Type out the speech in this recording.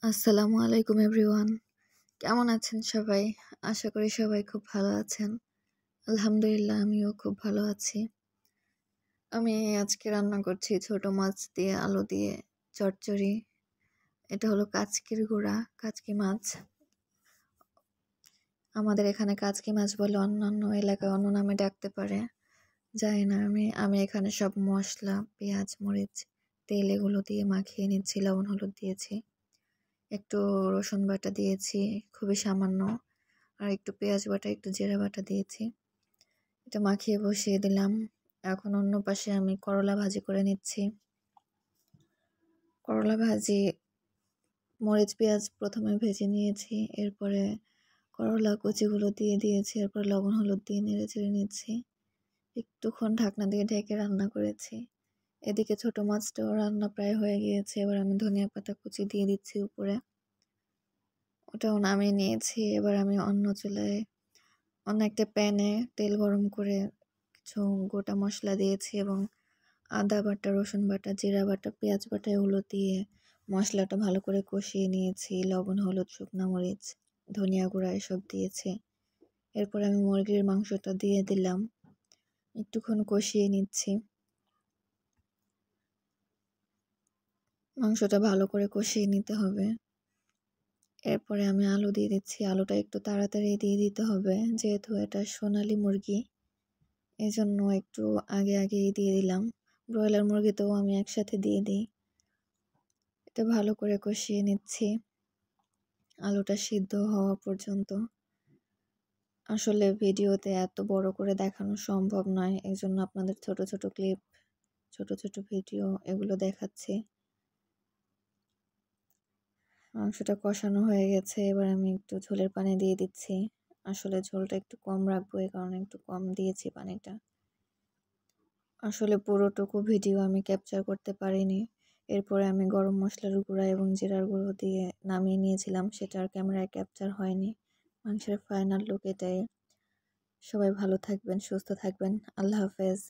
আসসালামু আলাইকুম এভরিওয়ান। কেমন আছেন সবাই? আশা করি সবাই খুব ভালো আছেন। আলহামদুলিল্লাহ আমিও খুব ভালো আছি। আমি আজকে রান্না করছি ছোট মাছ দিয়ে আলু দিয়ে চচ্চড়ি। এটা হলো কাচকির গুঁড়া, কাচকি মাছ। আমাদের এখানে কাচকি মাছ বলে, অন্যান্য এলাকায় অন্য নামে ডাকতে পারে, জানি না। আমি এখানে সব মশলা, পেঁয়াজ, মরিচ, তেল এগুলো দিয়ে মাখিয়ে নিচ্ছি, লবণ হলুদ দিয়েছি, একটু রসুন বাটা দিয়েছি খুবই সামান্য, আর একটু পেঁয়াজ বাটা, একটু জিরা বাটা দিয়েছি। এটা মাখিয়ে বসিয়ে দিলাম। এখন অন্য পাশে আমি করলা ভাজি করে নিচ্ছি। করলা ভাজি মরিচ পেঁয়াজ প্রথমে ভেজে নিয়েছি, এরপরে করলা কুচিগুলো দিয়ে দিয়েছি, এরপর লবণ হলুদ দিয়ে নেড়ে চেড়ে নিচ্ছি। একটুক্ষণ ঢাকনা দিয়ে ঢেকে রান্না করেছি। এদিকে ছোট মাছটাও রান্না প্রায় হয়ে গিয়েছে। এবার আমি ধনিয়া পাতা কুচি দিয়ে দিচ্ছি উপরে, ওটাও নামিয়ে নিয়েছি। এবার আমি অন্য চুলায় অন্য একটা প্যানে তেল গরম করে কিছু গোটা মশলা দিয়েছি এবং আদা বাটা, রসুন বাটা, জিরা বাটা, পেঁয়াজ বাটা এগুলো দিয়ে মশলাটা ভালো করে কষিয়ে নিয়েছি। লবণ হলুদ শুকনো মরিচ ধনিয়া গুঁড়া এসব দিয়েছি। এরপর আমি মুরগির মাংসটা দিয়ে দিলাম, একটুক্ষণ কষিয়ে নিচ্ছি। মাংসটা ভালো করে কষিয়ে নিতে হবে। এরপরে আমি আলু দিয়ে দিচ্ছি। আলুটা একটু তাড়াতাড়ি দিয়ে দিতে হবে, যেহেতু এটা সোনালী মুরগি, এই জন্য একটু আগেই দিয়ে দিলাম। ব্রয়লার মুরগিতেও আমি একসাথে দিয়ে দিই। এটা ভালো করে কষিয়ে নিচ্ছি আলুটা সিদ্ধ হওয়া পর্যন্ত। আসলে ভিডিওতে এত বড় করে দেখানো সম্ভব নয়, এই জন্য আপনাদের ছোট ছোট ক্লিপ, ছোট ছোট ভিডিও এগুলো দেখাচ্ছি। মাংসটা কষানো হয়ে গেছে, এবার আমি একটু ঝোলের পানি দিয়ে দিচ্ছি। আসলে ঝোলটা একটু কম রাখবো, এই কারণে একটু কম দিয়েছি পানিটা। আসলে পুরোটুকু ভিডিও আমি ক্যাপচার করতে পারিনি। এরপরে আমি গরম মশলার গুঁড়া এবং জিরার গুঁড়ো দিয়ে নামিয়ে নিয়েছিলাম, সেটা আর ক্যামেরায় ক্যাপচার হয়নি। মাংসের ফাইনাল লুক এটাই। সবাই ভালো থাকবেন, সুস্থ থাকবেন। আল্লাহ হাফেজ।